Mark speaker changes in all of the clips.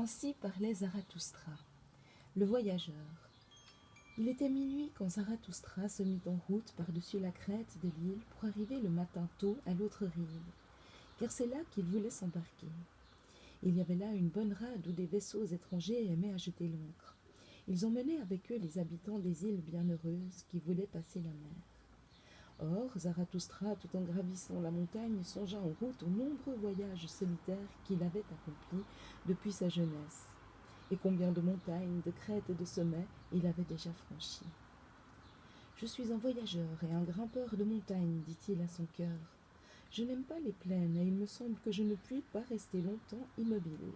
Speaker 1: Ainsi parlait Zarathustra, le voyageur. Il était minuit quand Zarathustra se mit en route par-dessus la crête de l'île pour arriver le matin tôt à l'autre rive, car c'est là qu'il voulait s'embarquer. Il y avait là une bonne rade où des vaisseaux étrangers aimaient à jeter l'ancre. Ils emmenaient avec eux les habitants des îles bienheureuses qui voulaient passer la mer. Or, Zarathustra, tout en gravissant la montagne, songea en route aux nombreux voyages solitaires qu'il avait accomplis depuis sa jeunesse. Et combien de montagnes, de crêtes et de sommets il avait déjà franchis. « Je suis un voyageur et un grimpeur de montagnes, dit-il à son cœur. Je n'aime pas les plaines et il me semble que je ne puis pas rester longtemps immobile.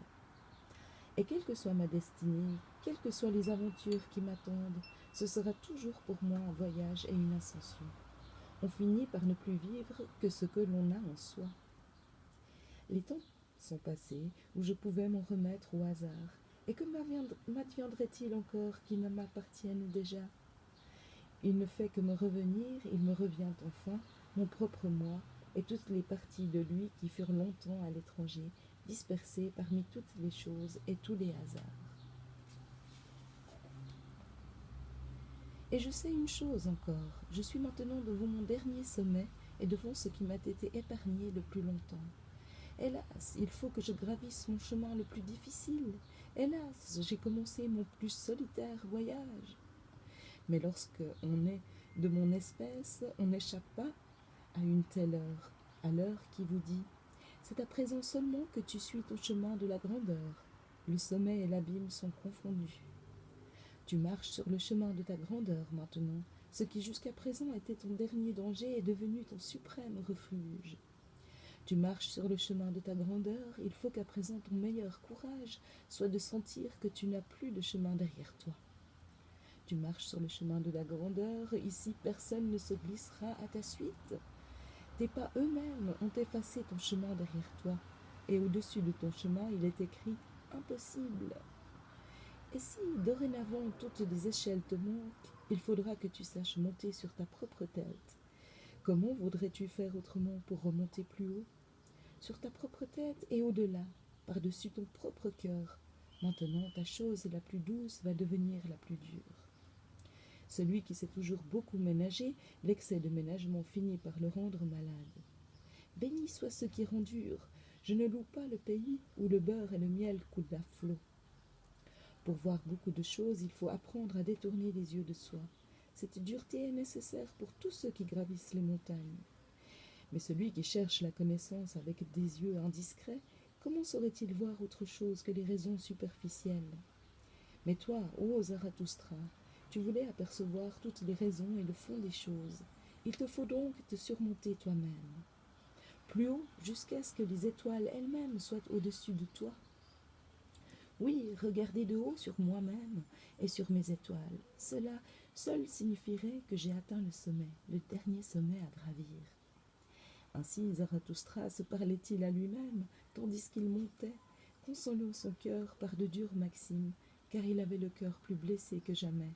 Speaker 1: Et quelle que soit ma destinée, quelles que soient les aventures qui m'attendent, ce sera toujours pour moi un voyage et une ascension. On finit par ne plus vivre que ce que l'on a en soi. Les temps sont passés où je pouvais m'en remettre au hasard, et que m'adviendrait-il encore qui ne m'appartienne déjà? Il ne fait que me revenir, il me revient enfin, mon propre moi, et toutes les parties de lui qui furent longtemps à l'étranger, dispersées parmi toutes les choses et tous les hasards. Et je sais une chose encore, je suis maintenant devant mon dernier sommet et devant ce qui m'a été épargné le plus longtemps. Hélas, il faut que je gravisse mon chemin le plus difficile. Hélas, j'ai commencé mon plus solitaire voyage. Mais lorsque on est de mon espèce, on n'échappe pas à une telle heure, à l'heure qui vous dit « C'est à présent seulement que tu suis ton chemin de la grandeur. Le sommet et l'abîme sont confondus. Tu marches sur le chemin de ta grandeur maintenant. Ce qui jusqu'à présent était ton dernier danger est devenu ton suprême refuge. Tu marches sur le chemin de ta grandeur, il faut qu'à présent ton meilleur courage soit de sentir que tu n'as plus de chemin derrière toi. Tu marches sur le chemin de la grandeur, ici personne ne se glissera à ta suite. Tes pas eux-mêmes ont effacé ton chemin derrière toi, et au-dessus de ton chemin il est écrit « Impossible ». Et si dorénavant toutes les échelles te manquent, il faudra que tu saches monter sur ta propre tête. Comment voudrais-tu faire autrement pour remonter plus haut? Sur ta propre tête et au-delà, par-dessus ton propre cœur. Maintenant, ta chose la plus douce va devenir la plus dure. Celui qui s'est toujours beaucoup ménagé, l'excès de ménagement finit par le rendre malade. Béni soit ceux qui rendent dur. Je ne loue pas le pays où le beurre et le miel coulent à flot. Pour voir beaucoup de choses, il faut apprendre à détourner les yeux de soi. Cette dureté est nécessaire pour tous ceux qui gravissent les montagnes. Mais celui qui cherche la connaissance avec des yeux indiscrets, comment saurait-il voir autre chose que les raisons superficielles? Mais toi, ô Zarathustra, tu voulais apercevoir toutes les raisons et le fond des choses. Il te faut donc te surmonter toi-même. Plus haut, jusqu'à ce que les étoiles elles-mêmes soient au-dessus de toi. Oui, regarder de haut sur moi-même et sur mes étoiles, cela seul signifierait que j'ai atteint le sommet, le dernier sommet à gravir. Ainsi Zarathustra se parlait-il à lui-même, tandis qu'il montait, consolant son cœur par de dures maximes, car il avait le cœur plus blessé que jamais.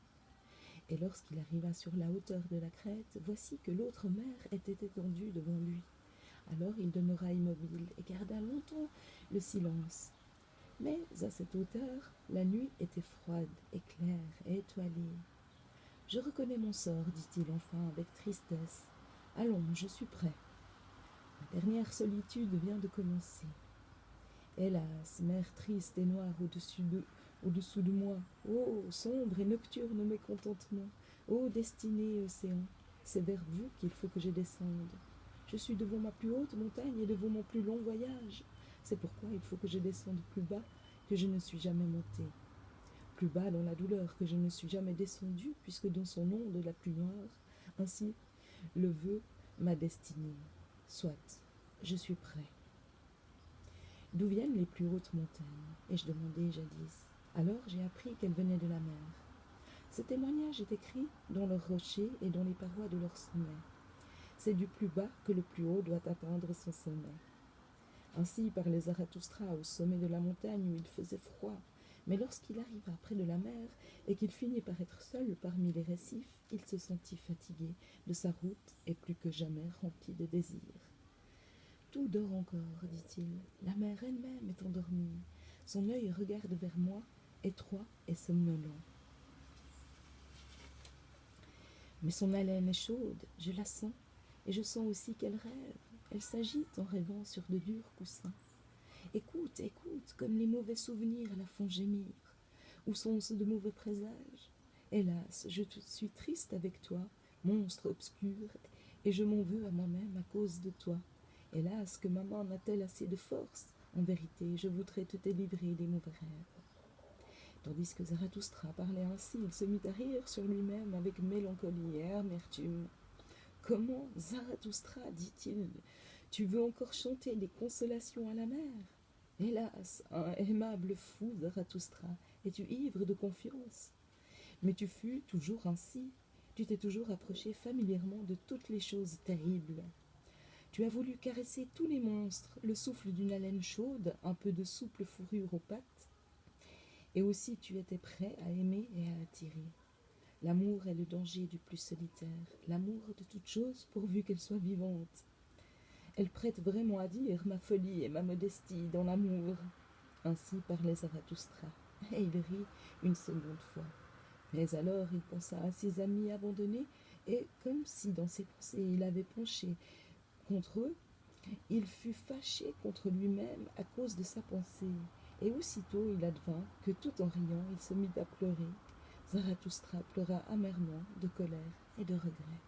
Speaker 1: Et lorsqu'il arriva sur la hauteur de la crête, voici que l'autre mer était étendue devant lui. Alors il demeura immobile et garda longtemps le silence. Mais à cette hauteur, la nuit était froide et claire et étoilée. « Je reconnais mon sort, dit-il enfin avec tristesse. Allons, je suis prêt. La dernière solitude vient de commencer. Hélas, mer triste et noire au-dessous de moi, ô sombre et nocturne mécontentement, ô destinée et océan, c'est vers vous qu'il faut que je descende. Je suis devant ma plus haute montagne et devant mon plus long voyage. C'est pourquoi il faut que je descende plus bas que je ne suis jamais monté. Plus bas dans la douleur que je ne suis jamais descendu, puisque dans son onde la plus noire, ainsi le veut ma destinée. Soit, je suis prêt. D'où viennent les plus hautes montagnes? Ai-je demandé jadis. Alors j'ai appris qu'elles venaient de la mer. Ce témoignage est écrit dans leurs rochers et dans les parois de leurs sommets. C'est du plus bas que le plus haut doit atteindre son sommet. Ainsi parlait Zarathustra au sommet de la montagne où il faisait froid, mais lorsqu'il arriva près de la mer et qu'il finit par être seul parmi les récifs, il se sentit fatigué de sa route et plus que jamais rempli de désirs. Tout dort encore, dit-il, la mer elle-même est endormie. Son œil regarde vers moi, étroit et somnolent. Mais son haleine est chaude, je la sens, et je sens aussi qu'elle rêve. Elle s'agite en rêvant sur de durs coussins. Écoute, écoute, comme les mauvais souvenirs la font gémir. Où sont-ce de mauvais présages? Hélas, je suis triste avec toi, monstre obscur, et je m'en veux à moi-même à cause de toi. Hélas, que ma main n'a-t-elle assez de force? En vérité, je voudrais te délivrer des mauvais rêves. Tandis que Zarathustra parlait ainsi, il se mit à rire sur lui-même avec mélancolie et amertume. Comment, Zarathustra, dit-il, tu veux encore chanter des consolations à la mer? Hélas, un aimable fou, Zarathustra, es-tu ivre de confiance? Mais tu fus toujours ainsi, tu t'es toujours approché familièrement de toutes les choses terribles. Tu as voulu caresser tous les monstres, le souffle d'une haleine chaude, un peu de souple fourrure aux pattes. Et aussi tu étais prêt à aimer et à attirer. L'amour est le danger du plus solitaire, l'amour de toute chose pourvu qu'elle soit vivante. Elle prête vraiment à dire ma folie et ma modestie dans l'amour. Ainsi parlait Zarathustra, et il rit une seconde fois. Mais alors il pensa à ses amis abandonnés, et comme si dans ses pensées il avait penché contre eux, il fut fâché contre lui-même à cause de sa pensée. Et aussitôt il advint que tout en riant il se mit à pleurer. Zarathustra pleura amèrement de colère et de regret.